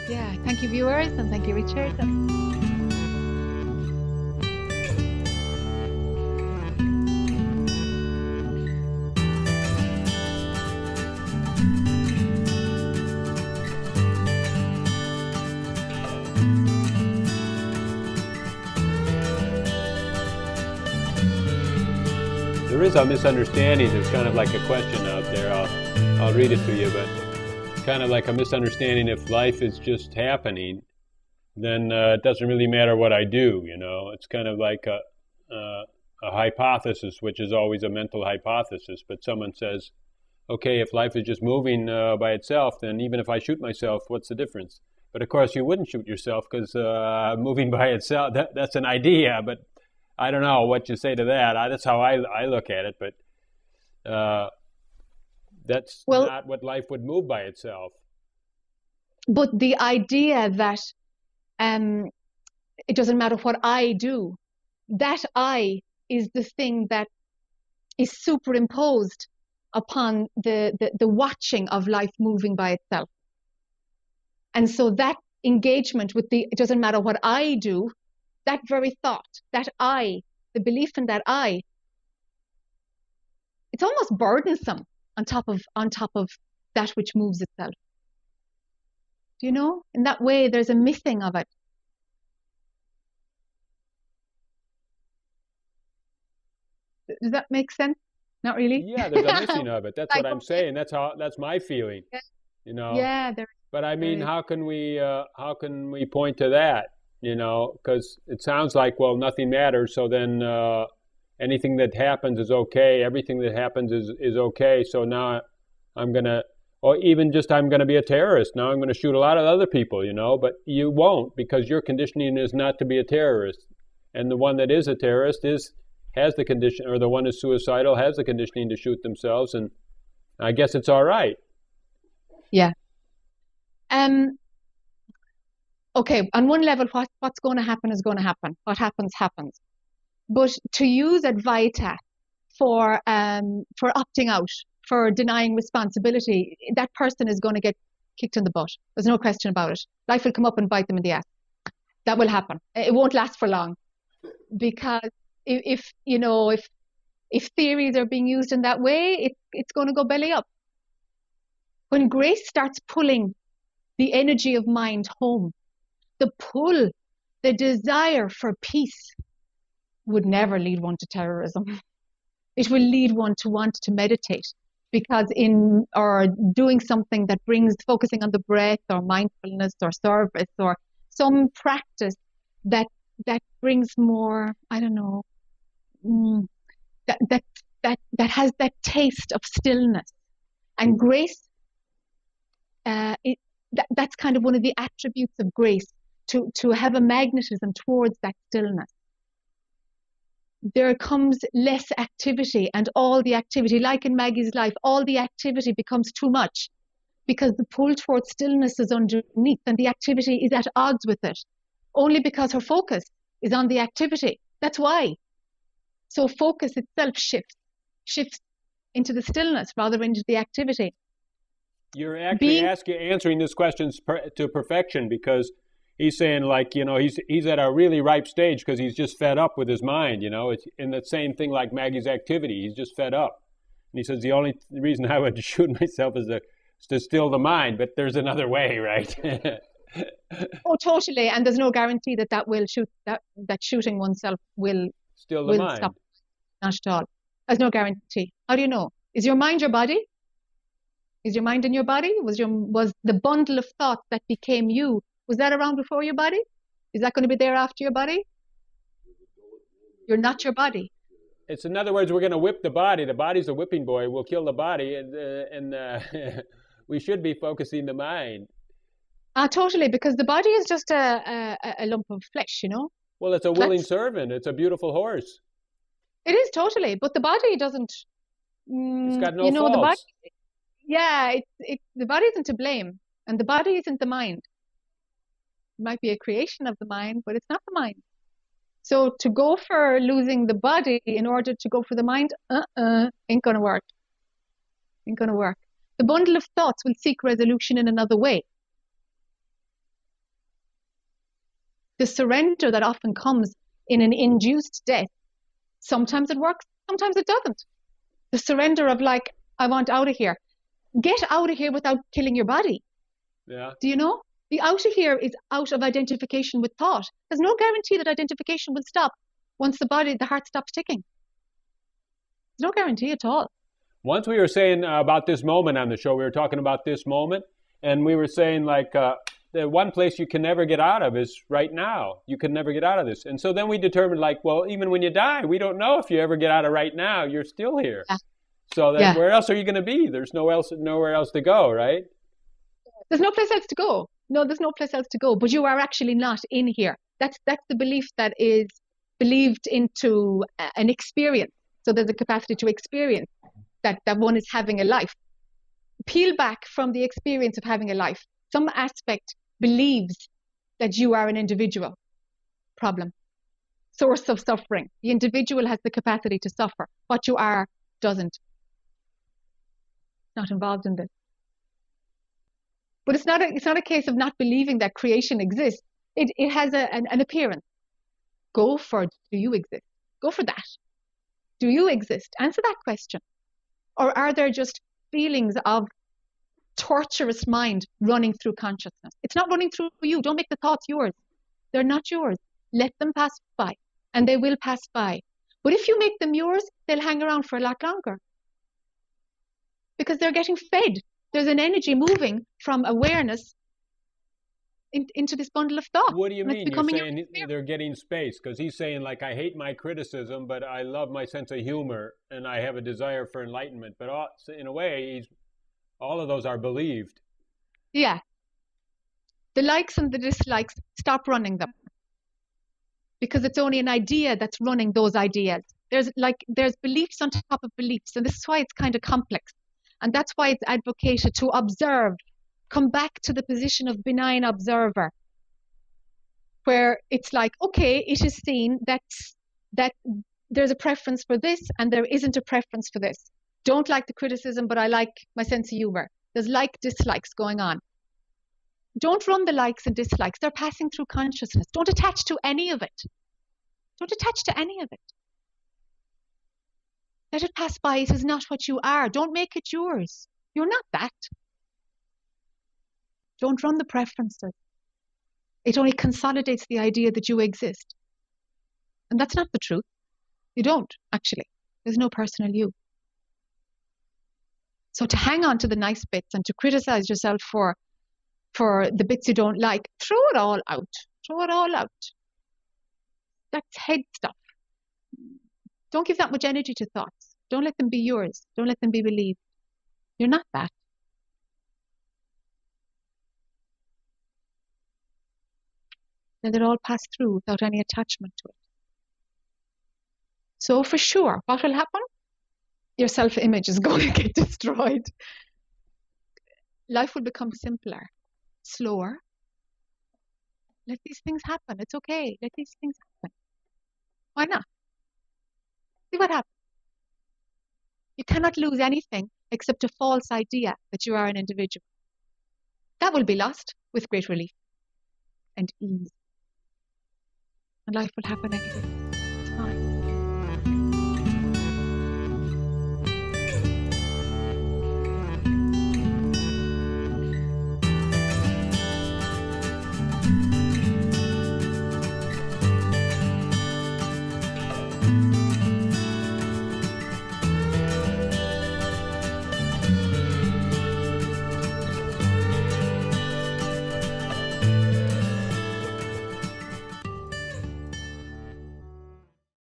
Yeah, thank you, viewers, and thank you, Richard. There is a misunderstanding. There's kind of like a question out there. I'll read it to you, but kind of like a misunderstanding. If life is just happening, then it doesn't really matter what I do. You know, it's kind of like a hypothesis, which is always a mental hypothesis. But someone says, okay, if life is just moving by itself, then even if I shoot myself, what's the difference? But of course, you wouldn't shoot yourself because moving by itself, that's an idea. But I don't know what you say to that. That's how I look at it. But that's not what life would move by itself. But the idea that it doesn't matter what I do, that I is the thing that is superimposed upon the watching of life moving by itself. And so that engagement with it doesn't matter what I do, that very thought, that I, the belief in that I, it's almost burdensome on top of that which moves itself. Do you know? In that way, there's a missing of it. Does that make sense? Not really? Yeah, there's a missing of it. That's what I'm saying. That's my feeling. Yeah. You know. Yeah. But I mean, how can we point to that? You know, because it sounds like, well, nothing matters. So then anything that happens is okay. Everything that happens is okay. So now I'm gonna, or even just I'm gonna be a terrorist. Now I'm gonna shoot a lot of other people. You know, but you won't, because your conditioning is not to be a terrorist, and the one that is a terrorist has the condition, or the one who's suicidal has the conditioning to shoot themselves, and I guess it's all right. Yeah. Okay, on one level, what's going to happen is going to happen. What happens, happens. But to use Advaita for opting out, for denying responsibility, that person is going to get kicked in the butt. There's no question about it. Life will come up and bite them in the ass. That will happen. It won't last for long, because if theories are being used in that way, it's going to go belly up. When grace starts pulling the energy of mind home, the pull, the desire for peace would never lead one to terrorism. It will lead one to want to meditate, because or doing something that brings focusing on the breath, or mindfulness, or service, or some practice that brings more, I don't know, that has that taste of stillness. And grace, that's kind of one of the attributes of grace, to have a magnetism towards that stillness. There comes less activity, and all the activity, like in Maggie's life, all the activity becomes too much, because the pull towards stillness is underneath, and the activity is at odds with it, only because her focus is on the activity. That's why. So focus itself shifts into the stillness rather than into the activity. You're actually answering this question to perfection, because he's saying, like, you know, he's at a really ripe stage because he's just fed up with his mind, you know. It's in the same thing like Maggie's activity. He's just fed up. And he says the only reason I would shoot myself is to still the mind, but there's another way, right? Oh, totally. And there's no guarantee that will that shooting oneself will still the mind. Stop. Not at all. There's no guarantee. How do you know? Is your mind your body? Is your mind in your body? Was the bundle of thoughts that became you, was that around before your body? Is that going to be there after your body? You're not your body. It's, in other words, we're going to whip the body. The body's a whipping boy. We'll kill the body, and we should be focusing the mind. Totally, because the body is just a lump of flesh, you know. Well, it's a willing servant. It's a beautiful horse. It is, totally, but the body doesn't. It's got no faults. The body, yeah, the body isn't to blame, and the body isn't the mind. It might be a creation of the mind, but it's not the mind. So to go for losing the body in order to go for the mind, ain't gonna work. Ain't gonna work. The bundle of thoughts will seek resolution in another way. The surrender that often comes in an induced death, sometimes it works, sometimes it doesn't. The surrender of like, I want out of here. Get out of here without killing your body. Yeah. Do you know? The out of here is out of identification with thought. There's no guarantee that identification will stop once the heart stops ticking. There's no guarantee at all. Once we were saying about this moment on the show, we were talking about this moment, and we were saying like the one place you can never get out of is right now. You can never get out of this. And so then we determined like, well, even when you die, we don't know if you ever get out of right now. You're still here. Yeah. So then where else are you going to be? There's nowhere else to go, right? There's no place else to go. No, there's no place else to go. But you are actually not in here. That's the belief that is believed into an experience. So there's a capacity to experience that one is having a life. Peel back from the experience of having a life. Some aspect believes that you are an individual. Problem. Source of suffering. The individual has the capacity to suffer. What you are doesn't. Not involved in this. But it's not a case of not believing that creation exists. It has an appearance. Go for, do you exist? Go for that. Do you exist? Answer that question. Or are there just feelings of torturous mind running through consciousness? It's not running through you. Don't make the thoughts yours. They're not yours. Let them pass by. And they will pass by. But if you make them yours, they'll hang around for a lot longer. Because they're getting fed. There's an energy moving from awareness into this bundle of thought. What do you mean? You're saying they're getting space? Because he's saying, like, I hate my criticism, but I love my sense of humor, and I have a desire for enlightenment. But in a way, all of those are believed. Yeah. The likes and the dislikes, stop running them. Because it's only an idea that's running those ideas. There's beliefs on top of beliefs, and this is why it's kind of complex. And that's why it's advocated to observe, come back to the position of benign observer, where it's like, okay, it is seen that there's a preference for this and there isn't a preference for this. Don't like the criticism, but I like my sense of humor. There's dislikes going on. Don't run the likes and dislikes. They're passing through consciousness. Don't attach to any of it. Don't attach to any of it. Let it pass by. It is not what you are. Don't make it yours. You're not that. Don't run the preferences. It only consolidates the idea that you exist. And that's not the truth. You don't, actually. There's no personal you. So to hang on to the nice bits and to criticize yourself for the bits you don't like, throw it all out. Throw it all out. That's head stuff. Don't give that much energy to thoughts. Don't let them be yours. Don't let them be believed. You're not that. Let it all pass through without any attachment to it. So for sure, what will happen? Your self-image is going to get destroyed. Life will become simpler, slower. Let these things happen. It's okay. Let these things happen. Why not? See what happens. You cannot lose anything except a false idea that you are an individual. That will be lost with great relief and ease. And life will happen anyway.